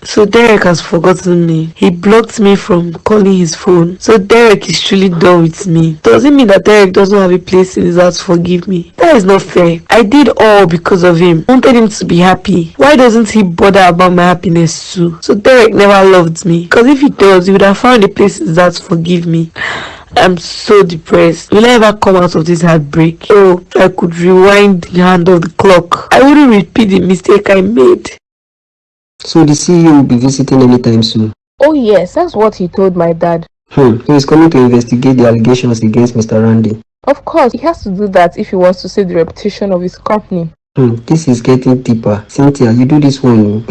So Derek has forgotten me. He blocked me from calling his phone. So Derek is truly done with me. Does it mean that Derek doesn't have a place in his heart to forgive me? That is not fair. I did all because of him. Wanted him to be happy. Why doesn't he bother about my happiness too? So Derek never loved me. Because if he does, he would have found a place in his heart to forgive me. I'm so depressed. Will I ever come out of this heartbreak? Oh, if I could rewind the hand of the clock, I wouldn't repeat the mistake I made. So the CEO will be visiting anytime soon? Oh yes, that's what he told my dad. So he's coming to investigate the allegations against Mr. Randy. Of course, he has to do that if he wants to save the reputation of his company. This is getting deeper. Cynthia, you do this one.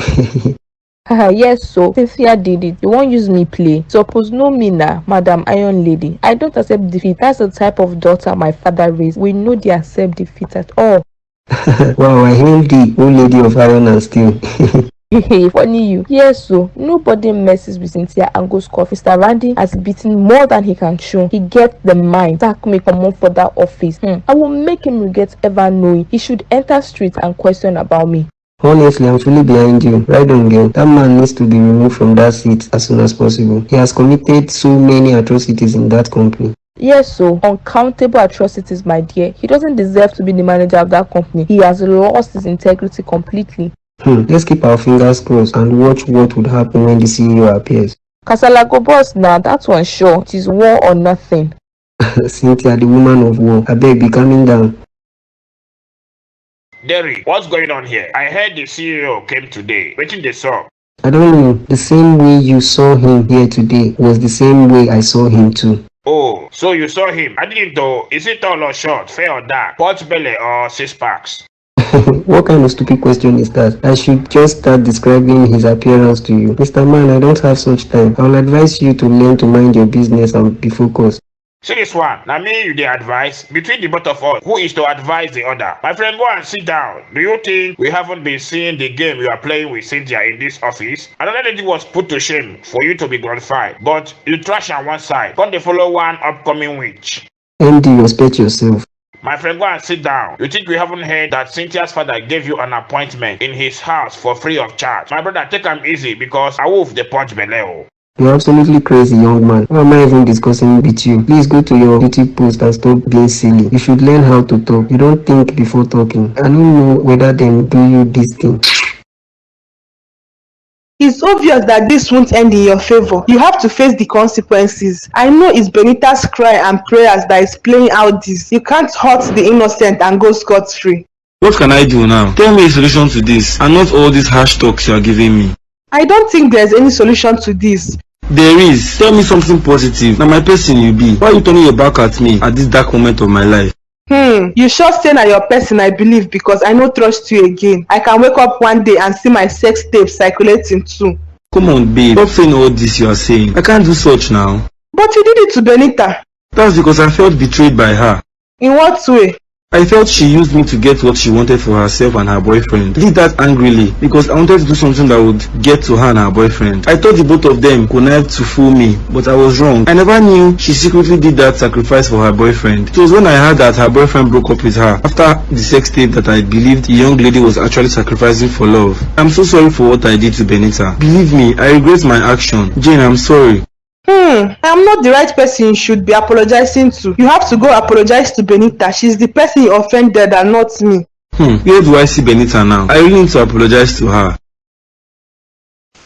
Yes, so Cynthia did it. You won't use me play. Suppose no me now, Madam Iron Lady. I don't accept defeat. That's the type of daughter my father raised. We know they accept defeat at all. Wow, I hail the old lady of iron and steel. Funny you. Yes, so nobody messes with Cynthia and goes off. Mr. Randy has beaten more than he can chew. He gets the mind. Sack me come on for that office. I will make him regret ever knowing. He should enter street and question about me. Honestly, I'm fully behind you. Right on, girl. That man needs to be removed from that seat as soon as possible. He has committed so many atrocities in that company. Yes, so uncountable atrocities, my dear. He doesn't deserve to be the manager of that company. He has lost his integrity completely. Let's keep our fingers crossed and watch what would happen when the CEO appears. Kasala go boss now, that one sure. It is war or nothing. Cynthia, the woman of war. I beg, be calming down. Derek, what's going on here? I heard the CEO came today. Waiting the saw. I don't know. The same way you saw him here today was the same way I saw him too. Oh, so you saw him. I didn't know. Is it tall or short, fair or dark, pot belly or 6 packs? What kind of stupid question is that? I should just start describing his appearance to you. Mr. Man, I don't have such time. I will advise you to learn to mind your business and be focused. See this one. Now me you the advice. Between the both of us, who is to advise the other? My friend, go and sit down. Do you think we haven't been seeing the game you are playing with Cynthia in this office? Another lady was put to shame for you to be glorified. But you trash on one side. Come the follow one upcoming witch. MD, respect yourself. My friend, go and sit down. You think we haven't heard that Cynthia's father gave you an appointment in his house for free of charge? My brother, take him easy because I wolf the punch below. You're absolutely crazy, young man. Why am I even discussing with you? Please go to your duty post and stop being silly. You should learn how to talk. You don't think before talking. I don't know whether them do you this thing. It's obvious that this won't end in your favor. You have to face the consequences. I know it's Benita's cry and prayers that is playing out this. You can't hurt the innocent and go scot-free. What can I do now? Tell me a solution to this, and not all these harsh talks you are giving me. I don't think there's any solution to this. There is. Tell me something positive. Now my person you be. Why are you turning your back at me at this dark moment of my life? You sure say na your person I believe because I no trust you again. I can wake up one day and see my sex tape circulating too. Come on babe, stop saying all this you are saying. I can't do such now. But you did it to Benita. That's because I felt betrayed by her. In what way? I felt she used me to get what she wanted for herself and her boyfriend. I did that angrily because I wanted to do something that would get to her and her boyfriend. I thought the both of them connived to fool me, but I was wrong. I never knew she secretly did that sacrifice for her boyfriend. It was when I heard that her boyfriend broke up with her after the sex tape that I believed the young lady was actually sacrificing for love. I'm so sorry for what I did to Benita. Believe me, I regret my action. Jane, I'm sorry. I'm not the right person you should be apologizing to. You have to go apologize to Benita. She's the person you offended and not me. Where do I see Benita now? I really need to apologize to her.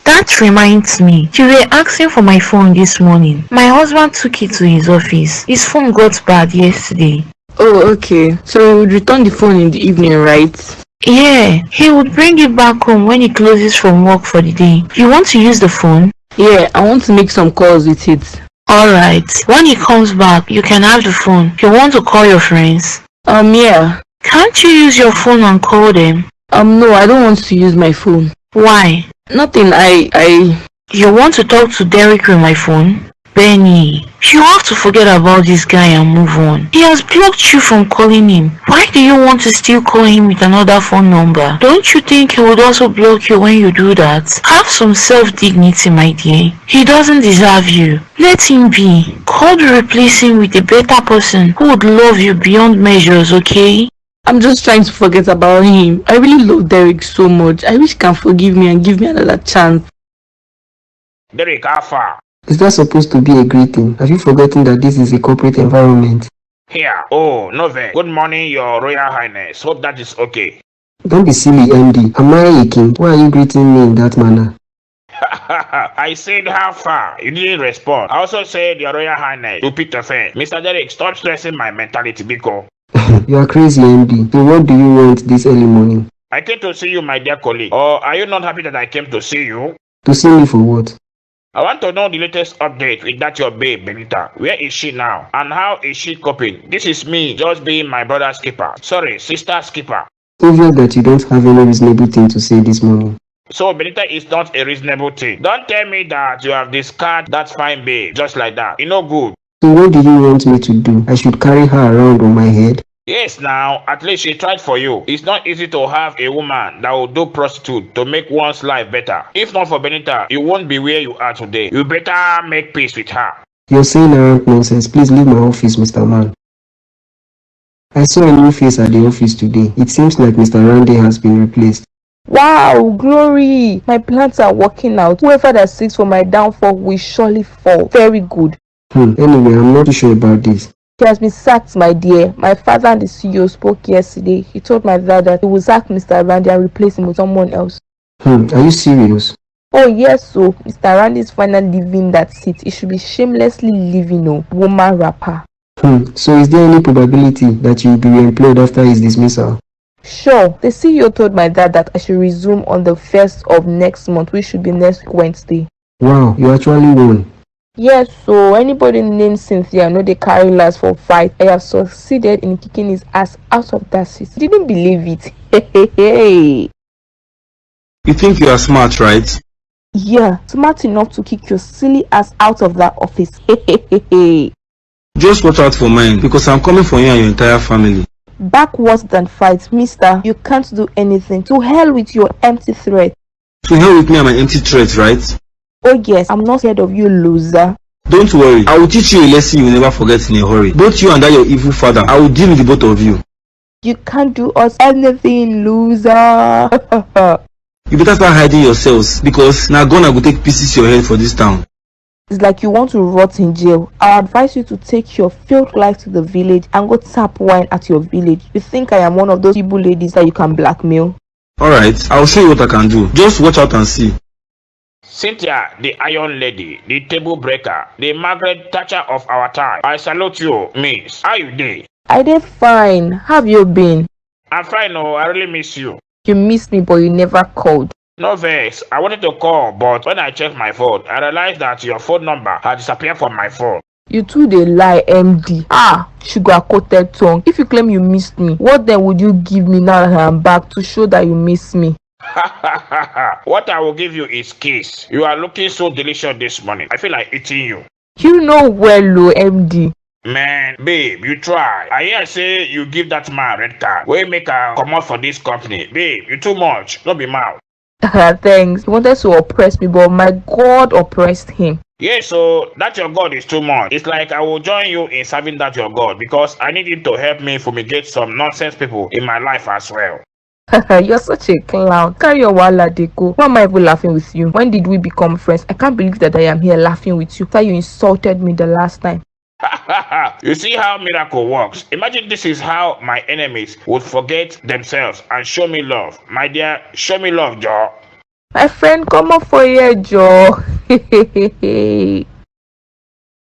That reminds me, you were asking for my phone this morning. My husband took it to his office. His phone got bad yesterday. Oh, okay. So he would return the phone in the evening, right? Yeah, he would bring it back home when he closes from work for the day. You want to use the phone? Yeah, I want to make some calls with it. Alright, when he comes back, you can have the phone. You want to call your friends? Yeah. Can't you use your phone and call them? No, I don't want to use my phone. Why? Nothing, You want to talk to Derek with my phone? Benny, you have to forget about this guy and move on. He has blocked you from calling him. Why do you want to still call him with another phone number? Don't you think he would also block you when you do that? Have some self-dignity, my dear. He doesn't deserve you. Let him be. God will replace him with a better person who would love you beyond measures, okay? I'm just trying to forget about him. I really love Derek so much. I wish he can forgive me and give me another chance. Derek, how far? Is that supposed to be a greeting? Have you forgotten that this is a corporate environment? Here. Oh, Nove. Good morning, Your Royal Highness. Hope that is okay. Don't be silly, MD. Am I a king? Why are you greeting me in that manner? I said how far? You didn't respond. I also said Your Royal Highness to Peter Fan. Mr. Derek, stop stressing my mentality, Biko. You are crazy, MD. So what do you want this early morning? I came to see you, my dear colleague. Or are you not happy that I came to see you? To see me for what? I want to know the latest update with that your babe, Benita. Where is she now? And how is she coping? This is me just being my brother's keeper. Sorry, sister's keeper. Obvious that you don't have any reasonable thing to say this morning. So Benita is not a reasonable thing. Don't tell me that you have discarded that fine babe just like that. It's no good. So what do you want me to do? I should carry her around on my head? Yes, now, at least she tried for you. It's not easy to have a woman that will do prostitute to make one's life better. If not for Benita, you won't be where you are today. You better make peace with her. You're saying around nonsense. Please leave my office, Mr. Man. I saw a new face at the office today. It seems like Mr. Randy has been replaced. Wow, glory! My plans are working out. Whoever that seeks for my downfall will surely fall. Very good. Anyway, I'm not too sure about this. He has been sacked, my dear. My father and the CEO spoke yesterday. He told my dad that he will sack Mr. Randy and replace him with someone else. Are you serious? Oh yes, so Mr. Randy is finally leaving that seat. He should be shamelessly leaving, woman rapper. So is there any probability that you will be reemployed after his dismissal? Sure. The CEO told my dad that I should resume on the 1st of next month, which should be next Wednesday. Wow, you actually won. Yes, so anybody named Cynthia know they carry last for fight. I have succeeded in kicking his ass out of that seat. Didn't believe it. Hey. You think you are smart, right? Yeah, smart enough to kick your silly ass out of that office. Just watch out for mine, because I'm coming for you and your entire family. Back worse than fight, mister. You can't do anything. To hell with your empty threat. To hell with me and my empty threats, right? Oh yes, I'm not scared of you, loser. Don't worry, I will teach you a lesson you will never forget in a hurry. Both you and that your evil father, I will deal with the both of you. You can't do us anything, loser. You better start hiding yourselves, because now gonna go take pieces your head for this town. It's like you want to rot in jail. I advise you to take your failed life to the village and go tap wine at your village. You think I am one of those people ladies that you can blackmail? Alright, I'll show you what I can do. Just watch out and see. Cynthia, the Iron Lady, the Table Breaker, the Margaret Thatcher of our time. I salute you, miss. How you doing? I did fine. How have you been? I'm fine, oh, I really miss you. You missed me, but you never called. No vex, I wanted to call, but when I checked my phone, I realized that your phone number had disappeared from my phone. You too they lie, MD. Sugar-coated tongue. If you claim you missed me, what then would you give me now that I am back to show that you miss me? What I will give you is kiss. You are looking so delicious this morning. I feel like eating you. You know well, MD. Man, babe, you try. I hear say you give that man red card. We make a come out for this company. Babe, you too much. Don't be mad. Thanks. He wanted to oppress me, but my God oppressed him. Yeah, so that your God is too much. It's like I will join you in serving that your God because I need him to help me fumigate some nonsense people in my life as well. You're such a clown. Carry your wala deko. Why am I even laughing with you? When did we become friends? I can't believe that I am here laughing with you after you insulted me the last time. You see how miracle works. Imagine this is how my enemies would forget themselves and show me love. My dear, show me love, Joe. My friend, come up for here, Joe.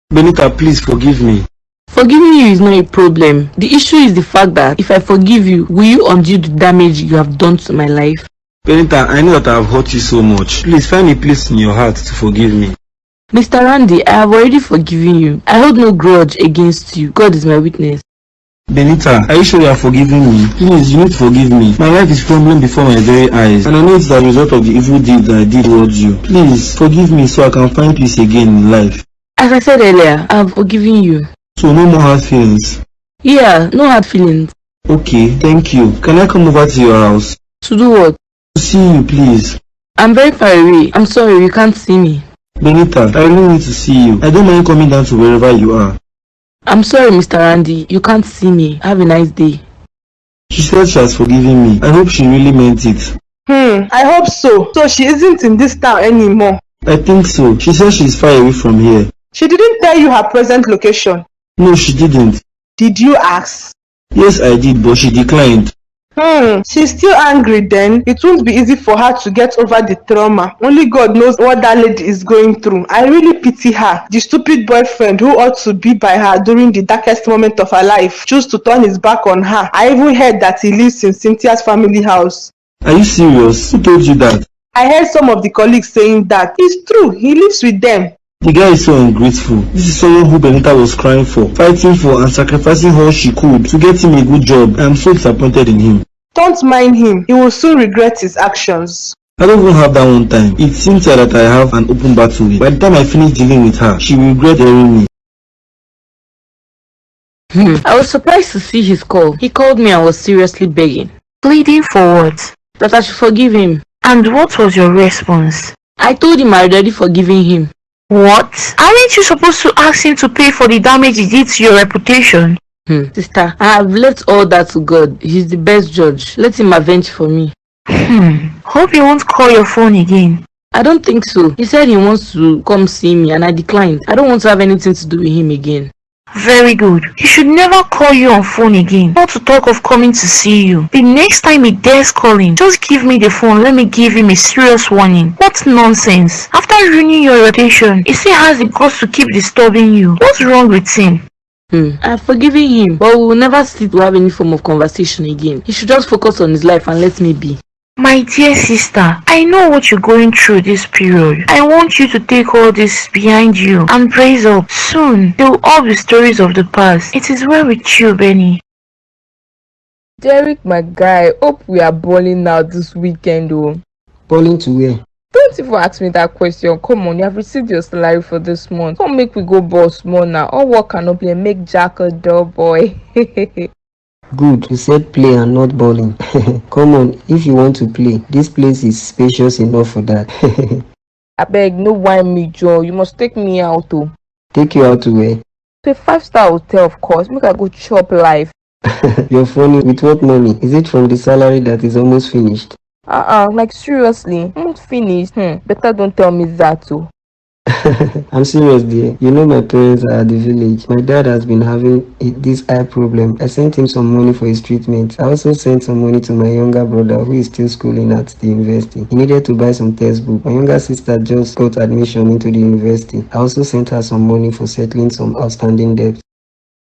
Benita, please forgive me. Forgiving you is not a problem. The issue is the fact that if I forgive you, will you undo the damage you have done to my life? Benita, I know that I have hurt you so much. Please find a place in your heart to forgive me. Mr. Randy, I have already forgiven you. I hold no grudge against you. God is my witness. Benita, are you sure you are forgiving me? Please, you need to forgive me. My life is crumbling before my very eyes, and I know it's the result of the evil deed that I did towards you. Please, forgive me so I can find peace again in life. As I said earlier, I have forgiven you. So no more hard feelings? Yeah, no hard feelings. Okay, thank you. Can I come over to your house? To do what? To see you, please. I'm very far away. I'm sorry, you can't see me. Benita, I really need to see you. I don't mind coming down to wherever you are. I'm sorry, Mr. Randy. You can't see me. Have a nice day. She said she has forgiven me. I hope she really meant it. I hope so. So she isn't in this town anymore. I think so. She said she's far away from here. She didn't tell you her present location. No, she didn't. Did you ask? Yes, I did, but she declined. She's still angry then. It won't be easy for her to get over the trauma. Only God knows what that lady is going through. I really pity her. The stupid boyfriend who ought to be by her during the darkest moment of her life chose to turn his back on her. I even heard that he lives in Cynthia's family house. Are you serious? Who told you that? I heard some of the colleagues saying that. It's true. He lives with them. The guy is so ungrateful. This is someone who Benita was crying for, fighting for and sacrificing all she could to get him a good job. I am so disappointed in him. Don't mind him. He will soon regret his actions. I don't even have that one time. It seems that I have an open battle with. By the time I finish dealing with her, she will regret hearing me. I was surprised to see his call. He called me and was seriously begging. Pleading for what? That I should forgive him. And what was your response? I told him I already forgiven him. What? Aren't you supposed to ask him to pay for the damage he did to your reputation? Sister, I have left all that to God. He's the best judge. Let him avenge for me. Hope he won't call your phone again. I don't think so. He said he wants to come see me and I declined. I don't want to have anything to do with him again. Very good. He should never call you on phone again. Not to talk of coming to see you. The next time he dares calling, just give me the phone. Let me give him a serious warning. What nonsense. After ruining your reputation, he still has the guts to keep disturbing you. What's wrong with him? I've forgiven him, but we will never sit to have any form of conversation again. He should just focus on his life and let me be. My dear sister, I know what you're going through this period. I want you to take all this behind you and brace up. Soon, they will all be stories of the past. It is well with you, Benny. Derek, my guy, hope we are balling out this weekend, though. Balling to where? Don't even ask me that question. Come on, you have received your salary for this month. Come make we go ball small now. All work cannot play. Make Jack a dull boy. Good, you said play and not balling. Come on, if you want to play, this place is spacious enough for that. I beg, no wine me, Joe. You must take me out, too. Take you out to where? To a 5-star hotel, of course. Make I go chop life. You're funny. With what money? Is it from the salary that is almost finished? Like seriously, I'm not finished. Better don't tell me that, too. I'm serious, dear. You know my parents are at the village. My dad has been having this eye problem. I sent him some money for his treatment. I also sent some money to my younger brother who is still schooling at the university. He needed to buy some textbooks. My younger sister just got admission into the university. I also sent her some money for settling some outstanding debts.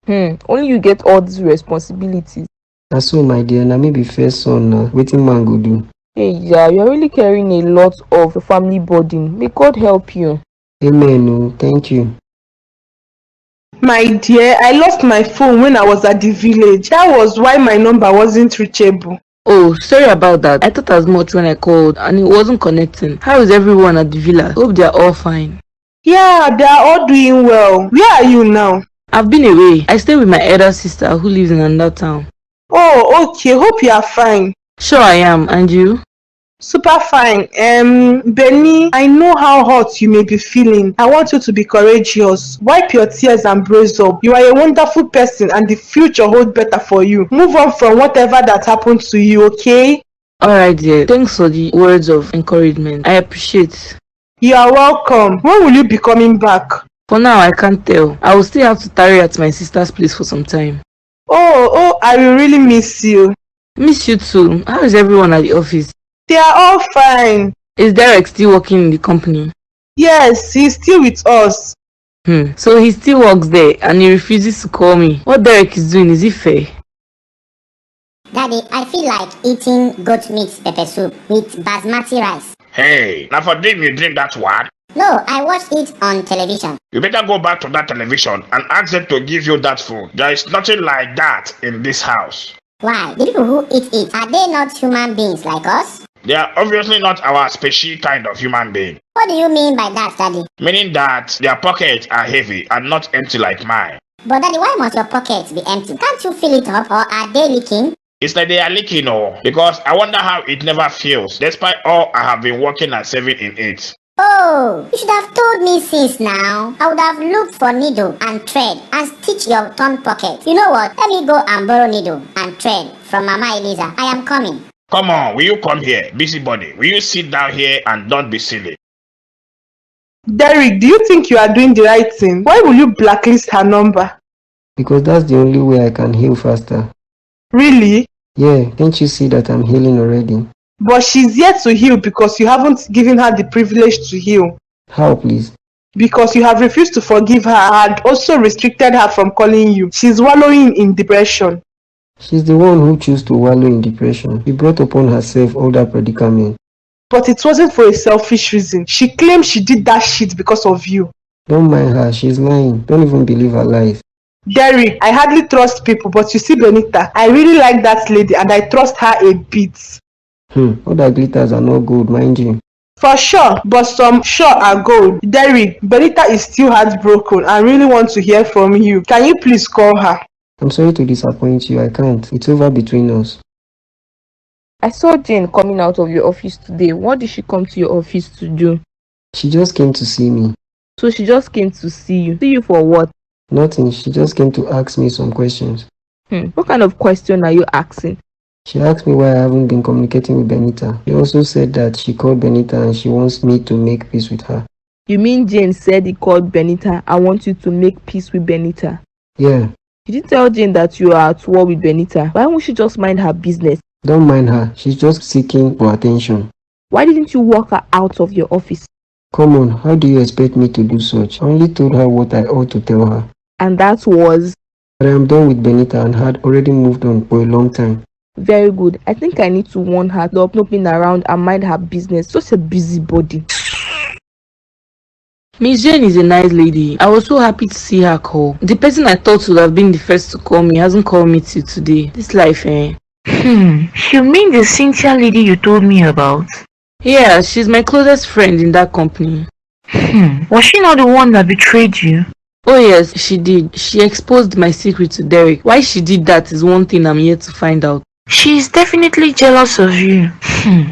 Only you get all these responsibilities. That's so, my dear. Now maybe first son now. Waiting man go do. Hey, yeah, you're really carrying a lot of the family burden. May God help you. Amen. Oh, thank you. My dear, I lost my phone when I was at the village. That was why my number wasn't reachable. Oh, sorry about that. I thought as much when I called and it wasn't connecting. How is everyone at the villa? Hope they are all fine. Yeah, they are all doing well. Where are you now? I've been away. I stay with my elder sister who lives in another town. Oh, okay. Hope you are fine. Sure I am. And you? Super fine. Benny, I know how hot you may be feeling. I want you to be courageous. Wipe your tears and brace up. You are a wonderful person and the future holds better for you. Move on from whatever that happened to you, okay? Alright dear. Thanks for the words of encouragement. I appreciate. You are welcome. When will you be coming back? For now I can't tell. I will still have to tarry at my sister's place for some time. Oh, I will really miss you. Miss you too. How is everyone at the office? They are all fine. Is Derek still working in the company? Yes, he's still with us. So he still works there and he refuses to call me. What Derek is doing, is it fair? Daddy, I feel like eating goat meat pepper soup with basmati rice. Hey, now for drink you drink that one? No, I watched it on television. You better go back to that television and ask them to give you that food. There is nothing like that in this house. Why? The people who eat it, are they not human beings like us? They are obviously not our special kind of human being. What do you mean by that, Daddy? Meaning that their pockets are heavy and not empty like mine. But Daddy, why must your pockets be empty? Can't you fill it up, or are they leaking? It's like they are leaking, because I wonder how it never fails, despite all I have been working and saving in it. Oh, you should have told me since now. I would have looked for needle and thread and stitch your torn pocket. You know what? Let me go and borrow needle and thread from Mama Eliza. I am coming. Come on, will you come here, busybody? Will you sit down here and don't be silly? Derek, do you think you are doing the right thing? Why will you blacklist her number? Because that's the only way I can heal faster. Really? Yeah, can't you see that I'm healing already? But she's yet to heal because you haven't given her the privilege to heal. How, please? Because you have refused to forgive her and also restricted her from calling you. She's wallowing in depression. She's the one who chose to wallow in depression. She brought upon herself all that predicament. But it wasn't for a selfish reason. She claimed she did that shit because of you. Don't mind her, she's lying. Don't even believe her lies. Derek, I hardly trust people, but you see Benita, I really like that lady and I trust her a bit. All that glitters are not gold, mind you. For sure, but some sure are gold. Derek, Benita is still heartbroken and really wants to hear from you. Can you please call her? I'm sorry to disappoint you, I can't. It's over between us. I saw Jane coming out of your office today. What did she come to your office to do? She just came to see me. So she just came to see you. See you for what? Nothing, she just came to ask me some questions. What kind of question are you asking? She asked me why I haven't been communicating with Benita. She also said that she called Benita and she wants me to make peace with her. You mean Jane said he called Benita and wants you to make peace with Benita? Yeah. Did you tell Jane that you are at war with Benita? Why won't she just mind her business? Don't mind her, she's just seeking for attention. Why didn't you walk her out of your office? Come on, how do you expect me to do such? I only told her what I ought to tell her. And that was? That I am done with Benita and had already moved on for a long time. Very good. I think I need to warn her to stop snooping around and mind her business. Such a busybody. Miss Jane is a nice lady. I was so happy to see her call. The person I thought would have been the first to call me hasn't called me till today. This life, eh? You mean the Cynthia lady you told me about? Yeah, she's my closest friend in that company. Was she not the one that betrayed you? Oh yes, she did. She exposed my secret to Derek. Why she did that is one thing I'm yet to find out. She is definitely jealous of you.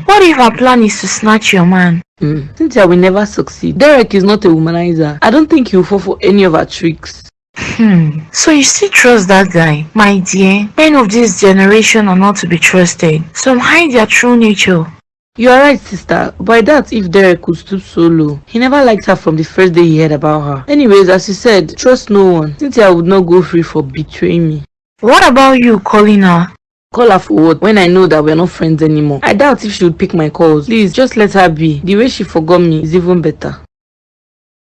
What if her plan is to snatch your man? Cynthia will never succeed. Derek is not a womanizer. I don't think he'll fall for any of her tricks. So you still trust that guy? My dear, men of this generation are not to be trusted. Some hide their true nature. You are right, sister. By that, if Derek could stoop so low. He never liked her from the first day he heard about her. Anyways, as you said, trust no one. Cynthia would not go free for betraying me. What about you calling her? Call her for what? When I know that we're not friends anymore. I doubt if she would pick my calls. Please, just let her be. The way she forgot me is even better.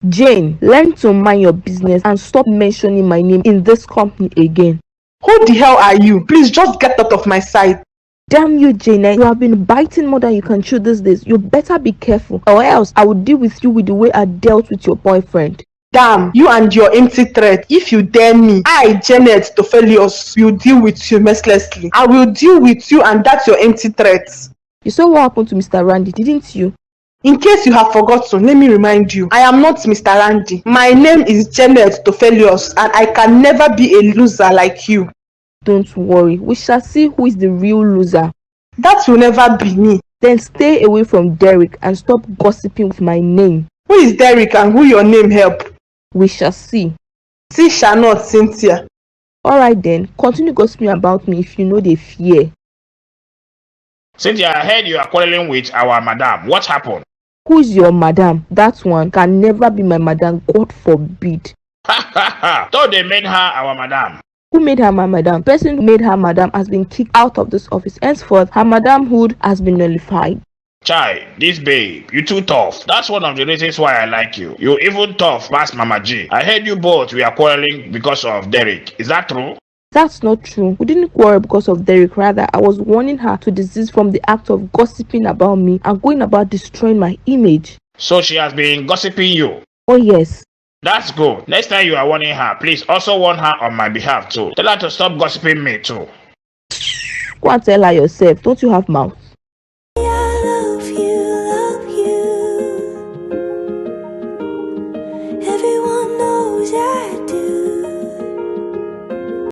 Jane, learn to mind your business and stop mentioning my name in this company again. Who the hell are you? Please just get out of my sight. Damn you, Jane, you have been biting more than you can chew these days. You better be careful, or else I will deal with you with the way I dealt with your boyfriend. Damn, you and your empty threat. If you dare me, I, Janet Tophelius, will deal with you mercilessly. I will deal with you and that's your empty threats. You saw what happened to Mr. Randy, didn't you? In case you have forgotten, let me remind you, I am not Mr. Randy. My name is Janet Tophelius and I can never be a loser like you. Don't worry, we shall see who is the real loser. That will never be me. Then stay away from Derek and stop gossiping with my name. Who is Derek and who your name help? We shall see. See shall not, Cynthia. Alright then, continue gossiping about me if you know they fear. Cynthia, I heard you are quarreling with our madam. What happened? Who is your madam? That one can never be my madam, God forbid. Ha ha ha! Thought they made her our madam. Who made her my madam? The person who made her madam has been kicked out of this office. Henceforth, her madamhood has been nullified. Chai, this babe, you too tough. That's one of the reasons why I like you. You even tough past Mama G. I heard you both were quarreling because of Derek. Is that true? That's not true. We didn't quarrel because of Derek. Rather, I was warning her to desist from the act of gossiping about me and going about destroying my image. So she has been gossiping you? Oh yes. That's good. Next time you are warning her, please also warn her on my behalf too. Tell her to stop gossiping me too. Go and tell her yourself. Don't you have mouth?